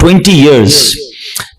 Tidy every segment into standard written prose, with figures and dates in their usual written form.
20 years,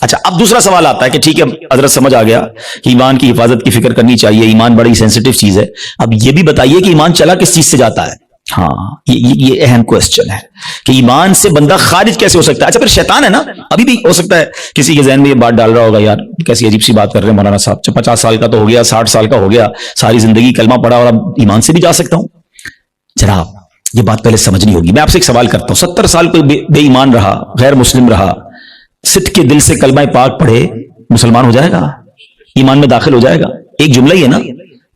اچھا اب دوسرا سوال آتا ہے کہ ٹھیک ہے حضرت سمجھ آ گیا کہ ایمان کی حفاظت کی فکر کرنی چاہیے، ایمان بڑی سینسٹیو چیز ہے، اب یہ بھی بتائیے کہ ایمان چلا کس چیز سے جاتا ہے؟ ہاں یہ اہم کوسچن ہے کہ ایمان سے بندہ خارج کیسے ہو سکتا ہے؟ اچھا پھر شیطان ہے نا، ابھی بھی ہو سکتا ہے کسی کے ذہن میں یہ بات ڈال رہا ہوگا یار کیسی عجیب سی بات کر رہے ہیں مولانا صاحب، 50 سال کا تو ہو گیا، 60 سال کا ہو گیا، ساری زندگی کلمہ پڑھا اور اب ایمان سے بھی جا سکتا ہوں؟ جناب یہ بات پہلے سمجھنی ہوگی. میں آپ سے ایک سوال کرتا ہوں، 70 سال کوئی بے ایمان رہا، غیر مسلم رہا، صدق کے دل سے کلمہ پاک پڑھے، مسلمان ہو جائے گا؟ ایمان میں داخل ہو جائے گا؟ ایک جملہ ہی ہے نا،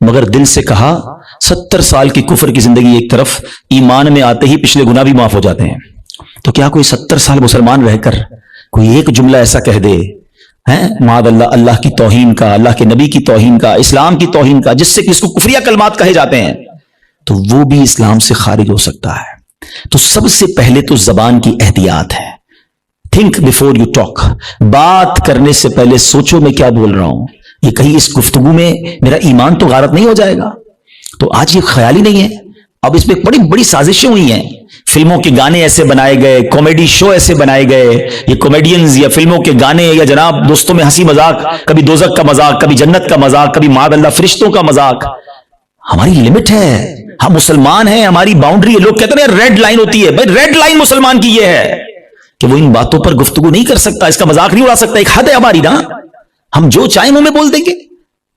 مگر دل سے کہا 70 سال کی کفر کی زندگی ایک طرف، ایمان میں آتے ہی پچھلے گناہ بھی معاف ہو جاتے ہیں. تو کیا کوئی 70 سال مسلمان رہ کر کوئی ایک جملہ ایسا کہہ دے معاذ اللہ، اللہ کی توہین کا، اللہ کے نبی کی توہین کا، اسلام کی توہین کا، جس سے کہ اس کو کفریہ کلمات کہے جاتے ہیں، تو وہ بھی اسلام سے خارج ہو سکتا ہے. تو سب سے پہلے تو زبان کی احتیاط ہے. تھنک بیفور یو ٹاک، بات کرنے سے پہلے سوچو میں کیا بول رہا ہوں، یہ کہیں اس گفتگو میں میرا ایمان تو غارت نہیں ہو جائے گا. تو آج یہ خیال ہی نہیں ہے. اب اس میں بڑی بڑی سازشیں ہوئی ہیں، فلموں کے گانے ایسے بنائے گئے، کامیڈی شو ایسے بنائے گئے، یہ کامیڈینز یا فلموں کے گانے یا جناب دوستوں میں ہنسی مذاق، کبھی دوزخ کا مذاق، کبھی جنت کا مذاق، کبھی معاذ اللہ فرشتوں کا مذاق. ہماری لمٹ ہے، ہم مسلمان ہیں، ہماری باؤنڈری ہے. لوگ کہتے ہیں ریڈ لائن ہوتی ہے، بھائی ریڈ لائن مسلمان کی یہ ہے کہ وہ ان باتوں پر گفتگو نہیں کر سکتا، اس کا مذاق نہیں اڑا سکتا. ایک حد ہے ہماری نا، ہم جو چاہیں منہ میں بول دیں گے.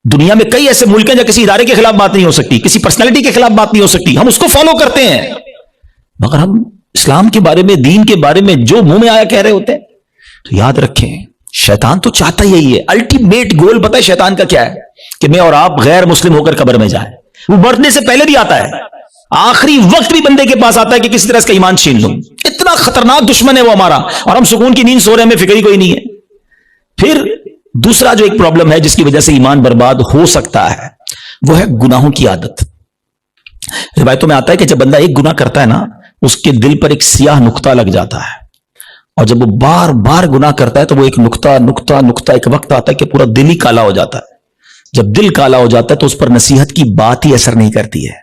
دنیا میں کئی ایسے ملک ہیں جہاں کسی ادارے کے خلاف بات نہیں ہو سکتی، کسی پرسنالٹی کے خلاف بات نہیں ہو سکتی، ہم اس کو فالو کرتے ہیں. مگر ہم اسلام کے بارے میں، دین کے بارے میں جو منہ میں آیا کہہ رہے ہوتے ہیں. تو یاد رکھیں شیطان تو چاہتا یہی ہے، الٹیمیٹ گول پتہ ہے شیطان کا کیا ہے؟ کہ میں اور آپ غیر مسلم ہو کر قبر میں جائیں. وہ مرنے سے پہلے بھی آتا ہے، آخری وقت بھی بندے کے پاس آتا ہے کہ کسی طرح اس کا ایمان چھین لوں. اتنا خطرناک دشمن ہے وہ ہمارا، اور ہم سکون کی نیند سو رہے ہیں، ہمیں فکر ہی کوئی نہیں ہے. پھر دوسرا جو ایک پرابلم ہے جس کی وجہ سے ایمان برباد ہو سکتا ہے، وہ ہے گناہوں کی عادت. روایتوں میں آتا ہے کہ جب بندہ ایک گناہ کرتا ہے نا، اس کے دل پر ایک سیاہ نقطہ لگ جاتا ہے، اور جب وہ بار بار گناہ کرتا ہے تو وہ ایک نقطہ ایک وقت آتا ہے کہ پورا دل ہی کالا ہو جاتا ہے. جب دل کالا ہو جاتا ہے تو اس پر نصیحت کی بات ہی اثر نہیں کرتی ہے.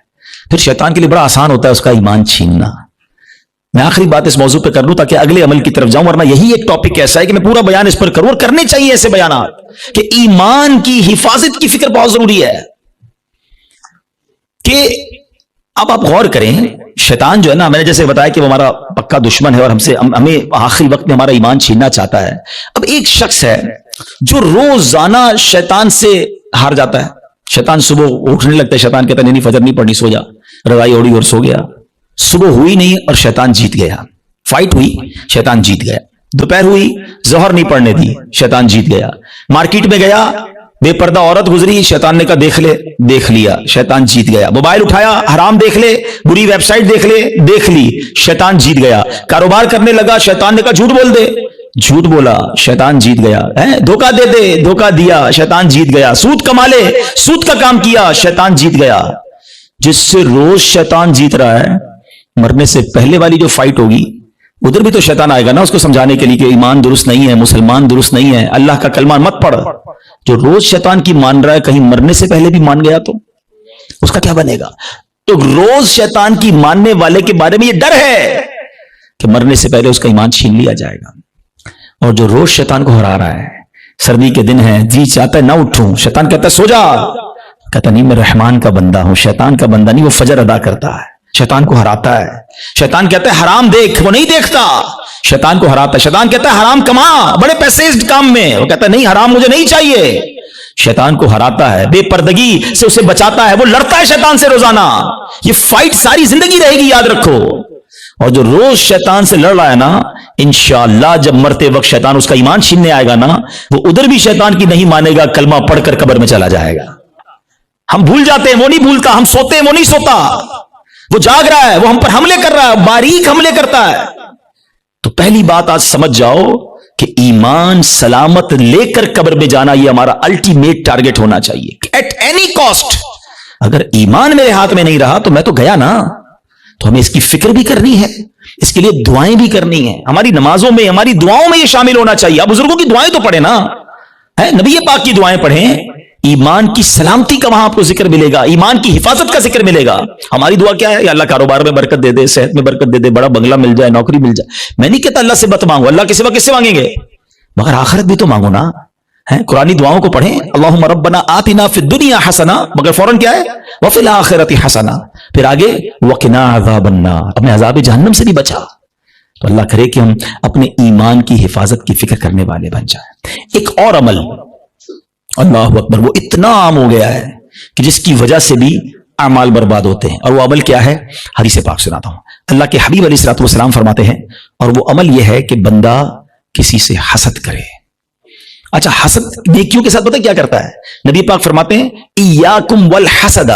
پھر شیطان کے لیے بڑا آسان ہوتا ہے اس کا ایمان چھیننا. میں آخری بات اس موضوع پہ کر لوں تاکہ اگلے عمل کی طرف جاؤں، ورنہ یہی ایک ٹاپک ایسا ہے کہ میں پورا بیان اس پر کروں، اور کرنے چاہیے ایسے بیانات کہ ایمان کی حفاظت کی فکر بہت ضروری ہے. کہ اب آپ غور کریں، شیطان جو ہے نا، میں نے جیسے بتایا کہ وہ ہمارا پکا دشمن ہے اور ہمیں آخری وقت میں ہمارا ایمان چھیننا چاہتا ہے. اب ایک شخص ہے جو روزانہ شیطان سے ہار جاتا ہے. شیطان صبح اٹھنے لگتا ہے، شیطان کہتا ہے نہیں فجر نہیں پڑھنی، سو جا، رضائی اوڑی اور سو گیا. صبح ہوئی نہیں اور شیطان جیت گیا. فائٹ ہوئی، شیطان جیت گیا. دوپہر ہوئی، ظہر نہیں پڑھنے دی، شیطان جیت گیا. مارکیٹ میں گیا، بے پردہ عورت گزری، شیطان نے کہا دیکھ لیا، شیطان جیت گیا. موبائل اٹھایا، حرام دیکھ لے، بری ویب سائٹ دیکھ لی، شیطان جیت گیا. کاروبار کرنے لگا، شیطان نے کہا جھوٹ بول دے، جھوٹ بولا، شیطان جیت گیا. دھوکہ دے دے، دھوکہ دیا، شیطان جیت گیا. سود کما لے، سود کا کام کیا، شیطان جیت گیا. جس سے روز شیطان جیت رہا ہے، مرنے سے پہلے والی جو فائٹ ہوگی ادھر بھی تو شیطان آئے گا نا اس کو سمجھانے کے لیے کہ ایمان درست نہیں ہے، مسلمان درست نہیں ہے، اللہ کا کلمہ مت پڑھ. جو روز شیطان کی مان رہا ہے، کہیں مرنے سے پہلے بھی مان گیا تو اس کا کیا بنے گا؟ تو روز شیطان کی ماننے والے کے بارے میں یہ ڈر ہے کہ مرنے سے پہلے اس کا ایمان چھین لیا جائے گا. اور جو روز شیطان کو ہرا رہا ہے، سردی کے دن ہے، جی چاہتا ہے نہ اٹھوں، شیطان کہتا ہے سو جا، کہتا نہیں میں رحمان کا بندہ ہوں، شیطان کا بندہ نہیں. وہ فجر ادا کرتا ہے، شیطان کو ہراتا ہے. شیطان کہتا ہے حرام دیکھ، وہ نہیں دیکھتا، شیطان کو ہراتا ہے. شیطان کہتا ہے حرام کما، بڑے پیسے اس کام میں، وہ کہتا ہے نہیں حرام مجھے نہیں چاہیے. شیطان کو ہراتا ہے، بے پردگی سے اسے بچاتا ہے. وہ لڑتا ہے شیطان سے روزانہ. یہ فائٹ ساری زندگی رہے گی، یاد رکھو. اور جو روز شیطان سے لڑ رہا ہے نا، انشاءاللہ جب مرتے وقت شیطان اس کا ایمان چھیننے آئے گا نا، وہ ادھر بھی شیطان کی نہیں مانے گا، کلمہ پڑھ کر قبر میں چلا جائے گا. ہم بھول جاتے ہیں، وہ نہیں بھولتا. ہم سوتے ہیں، وہ نہیں سوتا. وہ جاگ رہا ہے، وہ ہم پر حملے کر رہا ہے، باریک حملے کرتا ہے. تو پہلی بات آج سمجھ جاؤ کہ ایمان سلامت لے کر قبر میں جانا یہ ہمارا الٹیمیٹ ٹارگٹ ہونا چاہیے ایٹ اینی کاسٹ. اگر ایمان میرے ہاتھ میں نہیں رہا تو میں تو گیا نا. تو ہمیں اس کی فکر بھی کرنی ہے، اس کے لیے دعائیں بھی کرنی ہیں. ہماری نمازوں میں، ہماری دعاؤں میں یہ شامل ہونا چاہیے. اب بزرگوں کی دعائیں تو پڑھیں نا، نبی پاک کی دعائیں پڑھیں. ایمان کی سلامتی کا وہاں آپ کو ذکر ملے گا، ایمان کی حفاظت کا ذکر ملے گا. ہماری دعا کیا ہے؟ یا اللہ کاروبار میں برکت دے دے، صحت میں برکت دے دے، بڑا بنگلہ مل جائے، نوکری مل جائے. میں نہیں کہتا اللہ سے مت مانگو، اللہ کے سوا کس سے مانگیں گے؟ مگر آخرت بھی تو مانگو نا. قرآنی دعاؤں کو پڑھیں, اللہم ربنا آتنا فی الدنیا حسنہ, مگر فوراً کیا ہے, وفی الآخرۃ حسنہ, پھر آگے وقنا عذاب النار, اپنے عذاب جہنم سے بھی بچا. تو اللہ کرے کہ ہم اپنے ایمان کی حفاظت کی فکر کرنے والے بن جائیں. ایک اور عمل, اللہ اکبر, وہ اتنا عام ہو گیا ہے کہ جس کی وجہ سے بھی اعمال برباد ہوتے ہیں, اور وہ عمل کیا ہے, حدیث پاک سناتا ہوں. اللہ کے حبیب علیہ الصلوۃ والسلام فرماتے ہیں, اور وہ عمل یہ ہے کہ بندہ کسی سے حسد کرے. اچھا, حسد نیکیوں کے ساتھ پتہ کیا کرتا ہے؟ نبی پاک فرماتے ہیں ایاکم والحسد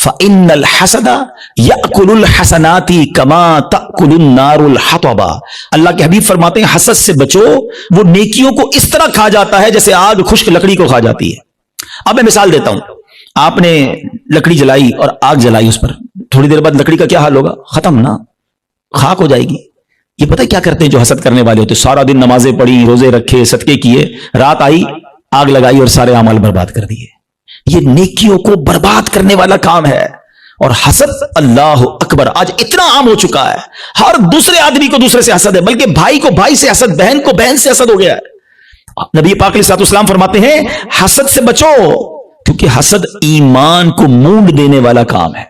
فإن الحسد یأکل الحسنات کما تأکل النار الحطب. اللہ کے حبیب فرماتے ہیں حسد سے بچو, وہ نیکیوں کو اس طرح کھا جاتا ہے جیسے آگ خشک لکڑی کو کھا جاتی ہے. اب میں مثال دیتا ہوں, آپ نے لکڑی جلائی اور آگ جلائی اس پر, تھوڑی دیر بعد لکڑی کا کیا حال ہوگا, ختم نا, خاک ہو جائے گی. یہ پتہ کیا کرتے ہیں جو حسد کرنے والے ہوتے, سارا دن نمازیں پڑھی, روزے رکھے, صدقے کیے, رات آئی آگ لگائی اور سارے اعمال برباد کر دیے. یہ نیکیوں کو برباد کرنے والا کام ہے. اور حسد, اللہ اکبر, آج اتنا عام ہو چکا ہے, ہر دوسرے آدمی کو دوسرے سے حسد ہے, بلکہ بھائی کو بھائی سے حسد, بہن کو بہن سے حسد ہو گیا ہے. نبی پاک علیہ الصلوۃ والسلام فرماتے ہیں حسد سے بچو, کیونکہ حسد ایمان کو مونڈ دینے والا کام ہے.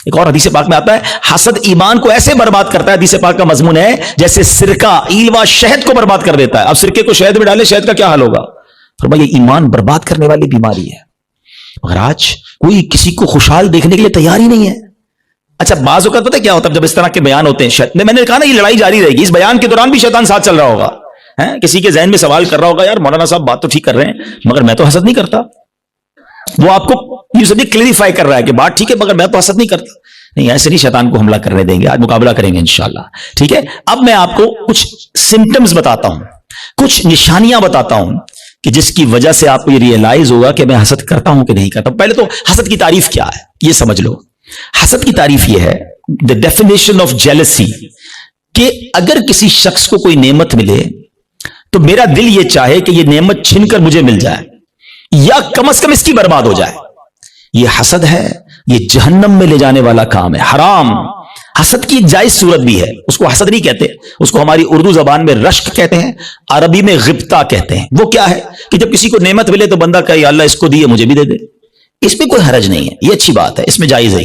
ایک اور حدیث پاک میں آتا ہے حسد ایمان کو ایسے برباد کرتا ہے, حدیث پاک کا مضمون ہے جیسے سرکہ ایلوا شہد کو برباد کر دیتا ہے. اب سرکے کو شہد میں ڈالے, شہد کا کیا حال ہوگا؟ فرمایا یہ ایمان برباد کرنے والی بیماری ہے. مگر آج کوئی کسی کو خوشحال دیکھنے کے لیے تیار ہی نہیں ہے. اچھا, بعض اوقات پتہ کیا ہوتا ہے جب اس طرح کے بیان ہوتے ہیں, میں نے کہا نا یہ لڑائی جاری رہے گی, اس بیان کے دوران بھی شیطان ساتھ چل رہا ہوگا. کسی کے ذہن میں سوال کر رہا ہوگا, یار مولانا صاحب بات تو ٹھیک کر رہے ہیں مگر میں تو حسد نہیں کرتا. وہ آپ کو یہ سب کلیریفائی کر رہا ہے کہ بات ٹھیک ہے مگر میں تو حسد نہیں کرتا. نہیں, ایسے نہیں شیطان کو حملہ کرنے دیں گے, آج مقابلہ کریں گے انشاءاللہ. ٹھیک ہے, اب میں آپ کو کچھ سمٹمز بتاتا ہوں, کچھ نشانیاں بتاتا ہوں کہ جس کی وجہ سے آپ کو یہ ریئلائز ہوگا کہ میں حسد کرتا ہوں کہ نہیں کرتا. پہلے تو حسد کی تعریف کیا ہے یہ سمجھ لو. حسد کی تعریف یہ ہے, the definition of jealousy, کہ اگر کسی شخص کو کوئی نعمت ملے تو میرا دل یہ چاہے کہ یہ نعمت چھن کر مجھے مل جائے یا کم از کم اس کی برباد ہو جائے. یہ حسد ہے, یہ جہنم میں لے جانے والا کام ہے, حرام. حسد کی ایک جائز صورت بھی ہے, اس کو حسد نہیں کہتے, اس کو ہماری اردو زبان میں رشک کہتے ہیں, عربی میں غبطہ کہتے ہیں. وہ کیا ہے کہ جب کسی کو نعمت ملے تو بندہ کہے یا اللہ اس کو دیے مجھے بھی دے دے. اس میں کوئی حرج نہیں ہے, یہ اچھی بات ہے, اس میں جائز ہے.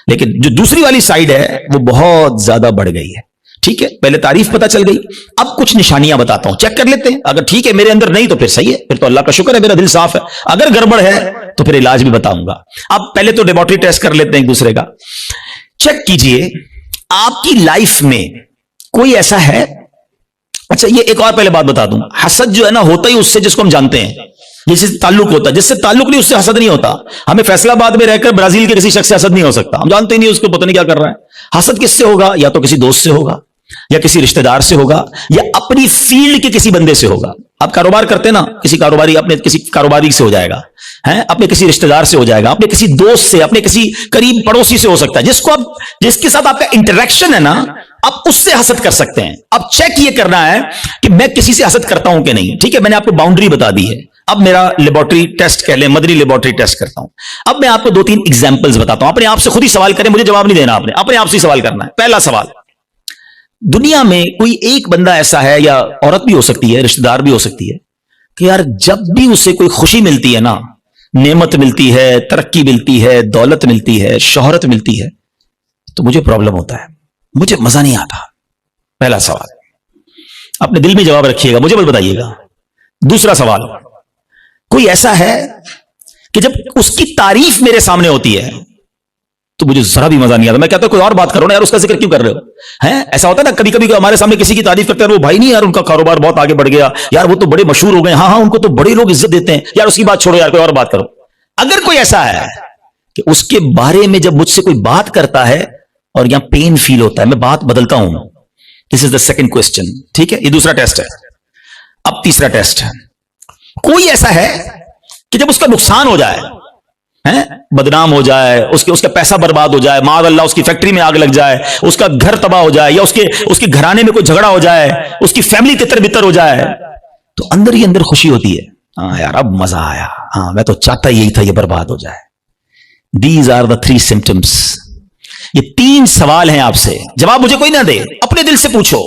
لیکن جو دوسری والی سائڈ ہے وہ بہت زیادہ بڑھ گئی ہے. ٹھیک ہے, پہلے تعریف پتہ چل گئی, اب کچھ نشانیاں بتاتا ہوں, چیک کر لیتے ہیں. اگر ٹھیک ہے میرے اندر نہیں تو پھر صحیح ہے, پھر تو اللہ کا شکر ہے میرا دل صاف ہے. اگر گڑبڑ ہے تو پھر علاج بھی بتاؤں گا. اب پہلے تو لیبارٹری ٹیسٹ کر لیتے ہیں ایک دوسرے کا. چیک کیجئے آپ کی لائف میں کوئی ایسا ہے. اچھا, یہ ایک اور پہلے بات بتا دوں, حسد جو ہے نا ہوتا ہی اس سے جس کو ہم جانتے ہیں, جس سے تعلق ہوتا ہے. جس سے تعلق نہیں اس سے حسد نہیں ہوتا. ہمیں فیصلہ آباد میں رہ کر برازیل کے کسی شخص سے حسد نہیں ہو سکتا, ہم جانتے ہی نہیں اس کو, پتہ نہیں کیا کر رہا ہے. حسد کس سے ہوگا؟ یا تو کسی دوست سے ہوگا, یا کسی رشتہ دار سے ہوگا, یا اپنی فیلڈ کے کسی بندے سے ہوگا. آپ کاروبار کرتے نا, کسی کاروباری اپنے کسی کاروباری سے ہو جائے گا, اپنے کسی رشتہ دار سے ہو جائے گا, اپنے کسی دوست سے, اپنے کسی قریب پڑوسی سے ہو سکتا ہے, جس کو آپ جس کے ساتھ آپ کا انٹریکشن ہے نا, آپ اس سے حسد کر سکتے ہیں. اب چیک یہ کرنا ہے کہ میں کسی سے حسد کرتا ہوں کہ نہیں. ٹھیک ہے, میں نے آپ کو باؤنڈری بتا دی ہے. اب میرا لیبارٹری ٹیسٹ کہہ لیں, مدری لیبارٹری ٹیسٹ کرتا ہوں. اب میں آپ کو 2-3 ایگزامپلز بتاتا ہوں. اپنے آپ سے خود ہی سوال کریں, مجھے جواب نہیں دینا, آپ نے اپنے آپ سے سوال کرنا ہے. پہلا سوال, دنیا میں کوئی ایک بندہ ایسا ہے, یا عورت بھی ہو سکتی ہے, رشتہ دار بھی ہو سکتی ہے, کہ یار جب بھی اسے کوئی خوشی ملتی ہے نا, نعمت ملتی ہے, ترقی ملتی ہے, دولت ملتی ہے, شہرت ملتی ہے, تو مجھے پرابلم ہوتا ہے, مجھے مزہ نہیں آتا. پہلا سوال, اپنے دل میں جواب رکھیے گا, مجھے بس بتائیے گا. دوسرا سوال, کوئی ایسا ہے کہ جب اس کی تعریف میرے سامنے ہوتی ہے تو مجھے ذرا بھی مزہ نہیں آتا. میں کہتا ہوں کوئی اور بات کرو نا یار, اس کا ذکر کیوں کر رہے ہو؟ ایسا ہوتا ہے نا کبھی کبھی ہمارے سامنے کسی کی تعریف کرتے ہیں, وہ بھائی نہیں یار ان کا کاروبار بہت آگے بڑھ گیا, یار وہ تو بڑے مشہور ہو گئے, ہاں ان کو تو بڑے لوگ عزت دیتے ہیں, یار اس کی بات چھوڑو, یار کوئی اور بات کرو. اگر کوئی ایسا ہے کہ اس کے بارے میں جب مجھ سے کوئی بات کرتا ہے اور یہاں پین فیل ہوتا ہے, میں بات بدلتا ہوں. دس از دا سیکنڈ کوسچن. ٹھیک ہے, یہ دوسرا ٹیسٹ ہے. اب تیسرا ٹیسٹ ہے, کوئی ایسا ہے کہ جب اس کا نقصان ہو جائے, بدنام ہو جائے, اس کا پیسہ برباد ہو جائے, معاذ اللہ اس کی فیکٹری میں آگ لگ جائے, اس کا گھر تباہ ہو جائے, یا اس کے گھرانے میں کوئی جھگڑا ہو جائے, اس کی فیملی تتر بتر ہو جائے, تو اندر ہی اندر خوشی ہوتی ہے, ہاں یار اب مزہ آیا, ہاں میں تو چاہتا یہی تھا یہ برباد ہو جائے. These are the 3 symptoms. یہ 3 سوال ہیں آپ سے, جواب مجھے کوئی نہ دے, اپنے دل سے پوچھو.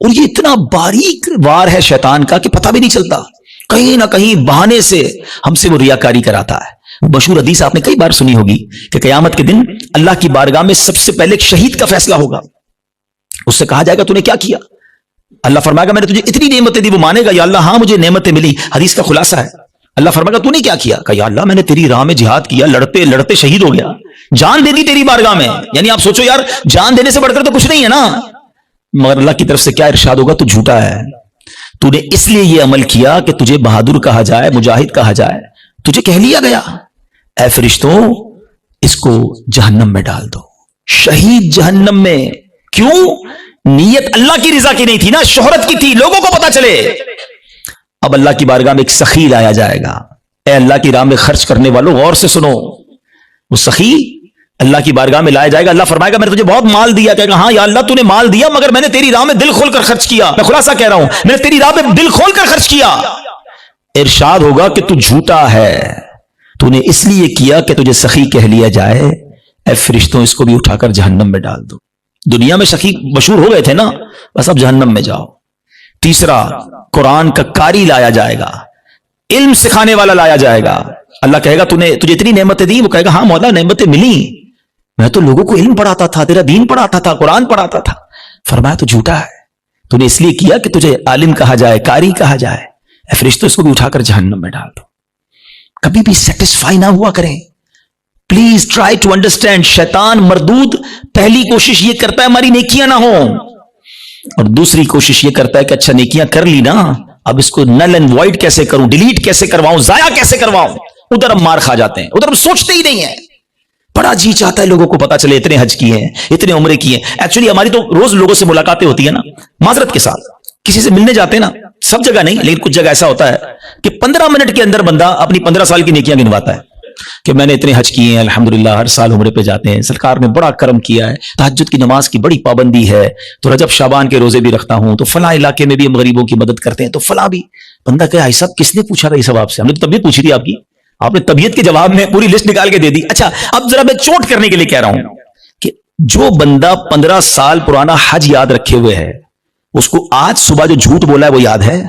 اور یہ اتنا باریک وار ہے شیطان کا کہ پتہ بھی نہیں چلتا، کہیں نہ کہیں بہانے سے ہم سے وہ ریاکاری کراتا ہے۔ مشہور حدیث آپ نے کئی بار سنی ہوگی کہ قیامت کے دن اللہ کی بارگاہ میں سب سے پہلے ایک شہید کا فیصلہ ہوگا۔ اس سے کہا جائے گا تو نے کیا کیا؟ اللہ فرمائے گا میں نے تجھے اتنی نعمتیں دی۔ وہ مانے گا یا اللہ ہاں مجھے نعمتیں ملی۔ حدیث کا خلاصہ ہے، اللہ فرمائے گا تو نے کیا کیا؟ کہ یا اللہ میں نے تیری راہ میں جہاد کیا، لڑتے لڑتے شہید ہو گیا، جان دے دی تیری بارگاہ میں۔ یعنی آپ سوچو یار، جان دینے سے بڑھ کر تو کچھ نہیں ہے نا۔ مگر اللہ کی طرف سے کیا ارشاد ہوگا؟ تو جھوٹا ہے، تو نے اس لیے یہ عمل کیا کہ تجھے بہادر کہا جائے، مجاہد کہا جائے، تجھے کہہ لیا گیا اے فرشتوں اس کو جہنم میں ڈال دو۔ شہید جہنم میں کیوں؟ نیت اللہ کی رضا کی نہیں تھی نا، شہرت کی تھی، لوگوں کو پتا چلے۔ اب اللہ کی بارگاہ میں ایک سخی لایا جائے گا۔ اے اللہ کی راہ میں خرچ کرنے والوں غور سے سنو، وہ سخی اللہ کی بارگاہ میں لایا جائے گا۔ اللہ فرمائے گا میں نے تجھے بہت مال دیا، کہے گا ہاں یا اللہ تو نے مال دیا مگر میں نے تیری راہ میں دل کھول کر خرچ کیا۔ میں خلاصہ کہہ رہا ہوں، میں نے تیری راہ میں دل کھول کر خرچ کیا۔ ارشاد ہوگا کہ تو جھوٹا ہے، تو نے اس لیے کیا کہ تجھے سخی کہہ لیا جائے۔ اے فرشتوں اس کو بھی اٹھا کر جہنم میں ڈال دو۔ دنیا میں سخی مشہور ہو گئے تھے نا، بس اب جہنم میں جاؤ۔ تیسرا، قرآن کا قاری لایا جائے گا، علم سکھانے والا لایا جائے گا۔ اللہ کہے گا تجھے اتنی نعمتیں دی؟ وہ کہے گا ہاں مولا نعمتیں ملی، میں تو لوگوں کو علم پڑھاتا تھا، تیرا دین پڑھاتا تھا، قرآن پڑھاتا تھا۔ فرمایا تو جھوٹا ہے، تو نے اس لیے کیا کہ تجھے عالم کہا جائے، قاری کہا جائے۔ اے فرشتوں اس کو بھی اٹھا کر جہنم میں ڈال دو۔ کبھی بھی سیٹسفائی نہ ہوا کریں، پلیز ٹرائی ٹو انڈرسٹینڈ۔ شیطان مردود پہلی کوشش یہ کرتا ہے ہماری نیکیاں نہ ہوں، اور دوسری کوشش یہ کرتا ہے کہ اچھا نیکیاں کر لی نا، اب اس کو نل اینڈ وائڈ کیسے کروں، ڈیلیٹ کیسے کرواؤں، ضائع کیسے کرواؤں۔ ادھر ہم مار کھا جاتے ہیں، ادھر ہم سوچتے ہی نہیں ہیں۔ بڑا جی چاہتا ہے لوگوں کو پتا چلے اتنے حج کیے ہیں، اتنے عمرے کیے ہیں۔ ایکچولی ہماری تو روز لوگوں سے ملاقاتیں ہوتی ہیں نا، معذرت کے ساتھ کسی سے ملنے جاتے ہیں نا، سب جگہ نہیں لیکن کچھ جگہ ایسا ہوتا ہے کہ 15 منٹ کے اندر بندہ اپنی 15 سال کی نیکیاں گنواتا ہے کہ میں نے اتنے حج کیے ہیں، الحمدللہ ہر سال عمرے پہ جاتے ہیں، سرکار نے بڑا کرم کیا ہے، تہجد کی نماز کی بڑی پابندی ہے، تو رجب شعبان کے روزے بھی رکھتا ہوں، تو فلاں علاقے میں بھی ہم غریبوں کی مدد کرتے ہیں، تو فلاں بھی۔ بندہ کہ صاحب کس نے پوچھا تھا یہ سب آپ سے؟ ہم نے تو طبیعت پوچھی تھی آپ کی، آپ نے طبیعت کے جواب میں پوری لسٹ نکال کے دے دی۔ اچھا اب ذرا میں چوٹ کرنے کے لیے کہہ رہا ہوں کہ جو بندہ 15 سال پرانا حج یاد رکھے ہوئے ہے، اس کو آج صبح جو جھوٹ بولا ہے وہ یاد ہے؟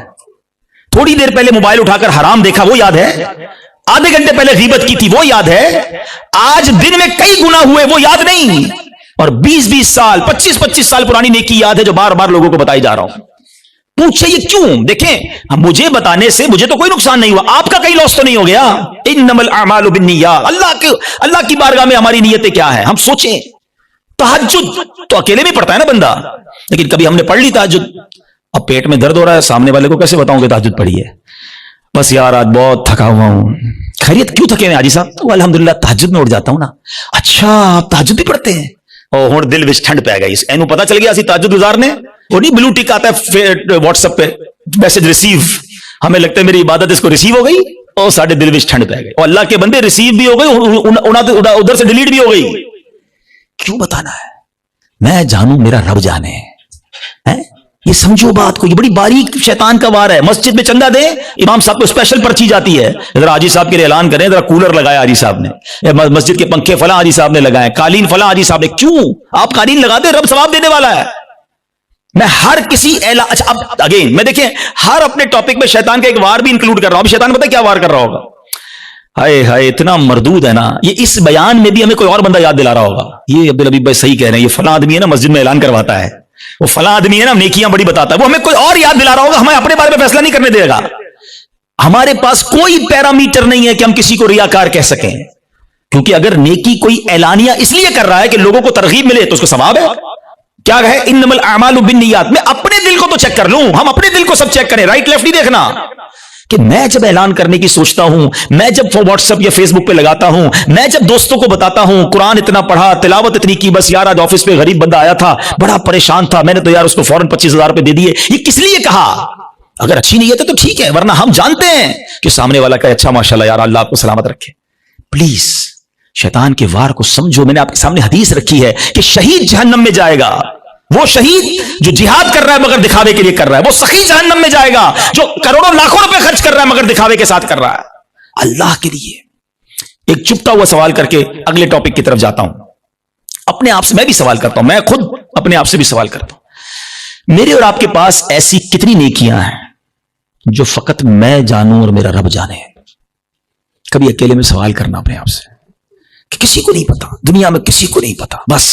تھوڑی دیر پہلے موبائل اٹھا کر حرام دیکھا وہ یاد ہے؟ آدھے گھنٹے پہلے غیبت کی تھی وہ یاد ہے؟ آج دن میں کئی گناہ ہوئے وہ یاد نہیں، اور 20 سال 25 سال پرانی نیکی یاد ہے جو بار بار لوگوں کو بتائی جا رہا ہوں۔ پوچھے یہ کیوں؟ دیکھیں مجھے بتانے سے مجھے تو کوئی نقصان نہیں ہوا، آپ کا کئی لاس تو نہیں ہو گیا۔ انما الاعمال بالنیات، اللہ کی بارگاہ میں ہماری نیتیں کیا ہیں؟ ہم سوچیں۔ تہجد تو اکیلے میں پڑھتا ہے نا بندہ، لیکن کبھی ہم نے پڑھ لی تہجد، اب پیٹ میں درد ہو رہا ہے، سامنے والے کو کیسے بتاؤں کہ تہجد پڑھی ہے؟ بس یار آج بہت تھکا ہوا ہوں۔ خیریت کیوں تھکے ہیں حاجی صاحب؟ تو الحمدللہ تہجد میں اٹھ جاتا ہوں نا۔ اچھا آپ تہجد بھی پڑھتے ہیں؟ او ہن دل وچ ٹھنڈ پی گئی، اینو پتہ چل گیا اسی تہجد گزار نے۔ وہ نہیں بلو ٹک آتا ہے واٹس ایپ پہ میسج ریسیو، ہمیں لگتا ہے میری عبادت اس کو ریسیو ہو گئی، اور ساڈے دل وچ ٹھنڈ پی گئی، اور اللہ کے بندے ریسیو بھی ہو گئی، ادھر سے ڈیلیٹ بھی ہو گئی۔ کیوں بتانا ہے؟ میں جانوں میرا رب جانے۔ یہ سمجھو بات کو، یہ بڑی باریک شیطان کا وار ہے۔ مسجد میں چندہ دیں، امام صاحب کو اسپیشل پرچی جاتی ہے، ذرا حاجی صاحب کے لیے اعلان کریں، ذرا کولر لگایا حاجی صاحب نے، مسجد کے پنکھے فلاں حاجی صاحب نے لگائے، قالین فلاں حاجی صاحب نے۔ کیوں؟ آپ قالین لگا دیں، رب ثواب دینے والا ہے۔ میں ہر کسی اچھا اب اگین میں دیکھیں ہر اپنے ٹاپک میں شیطان کا ایک وار بھی انکلوڈ کر رہا ہوں۔ اب شیطان پتہ کیا وار کر رہا ہوگا؟ ہائے ہائے اتنا مردود ہے نا، یہ اس بیان میں بھی ہمیں کوئی اور بندہ یاد دلا رہا ہوگا، یہ عبدالحبیب بھائی صحیح کہہ رہے ہیں، یہ فلاں آدمی ہے نا مسجد میں اعلان کرواتا ہے، وہ فلاں آدمی ہے نا نیکیاں بڑی بتاتا ہے، وہ ہمیں کوئی اور یاد دلا رہا ہوگا، ہمیں اپنے بارے میں فیصلہ نہیں کرنے دے گا۔ ہمارے پاس کوئی پیرامیٹر نہیں ہے کہ ہم کسی کو ریاکار کہہ سکیں، کیونکہ اگر نیکی کوئی اعلانیہ اس لیے کر رہا ہے کہ لوگوں کو ترغیب ملے تو اس کو ثواب ہے۔ کیا ہے؟ انما الاعمال بالنیات۔ میں اپنے دل کو تو چیک کر لوں، ہم اپنے دل کو سب چیک کریں، رائٹ لیفٹ نہیں دیکھنا کہ میں جب اعلان کرنے کی سوچتا ہوں، میں جب واٹس ایپ یا فیس بک پہ لگاتا ہوں، میں جب دوستوں کو بتاتا ہوں قرآن اتنا پڑھا، تلاوت اتنی کی، بس یار آج آفس پہ غریب بندہ آیا تھا بڑا پریشان تھا، میں نے تو یار اس کو فوراً 25,000 روپے دے دیے، یہ کس لیے کہا؟ اگر اچھی نیت ہے تو ٹھیک ہے، ورنہ ہم جانتے ہیں کہ سامنے والا کہ اچھا ماشاءاللہ یار اللہ آپ کو سلامت رکھے۔ پلیز شیطان کے وار کو سمجھو۔ میں نے آپ کے سامنے حدیث رکھی ہے کہ شہید جہنم میں جائے گا، وہ شہید جو جہاد کر رہا ہے مگر دکھاوے کے لیے کر رہا ہے، وہ سخی جہنم میں جائے گا جو کروڑوں لاکھوں روپے خرچ کر رہا ہے مگر دکھاوے کے ساتھ کر رہا ہے اللہ کے لیے۔ ایک چپتا ہوا سوال کر کے اگلے ٹاپک کی طرف جاتا ہوں۔ اپنے آپ سے میں بھی سوال کرتا ہوں، میں خود اپنے آپ سے بھی سوال کرتا ہوں۔ میرے اور آپ کے پاس ایسی کتنی نیکیاں ہیں جو فقط میں جانوں اور میرا رب جانے. کبھی اکیلے میں سوال کرنا اپنے آپ سے کہ کسی کو نہیں پتا، دنیا میں کسی کو نہیں پتا، بس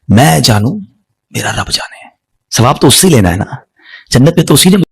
میں جانوں میرا رب جانے. ثواب تو اس سے لینا ہے نا، جنت میں تو اسی نے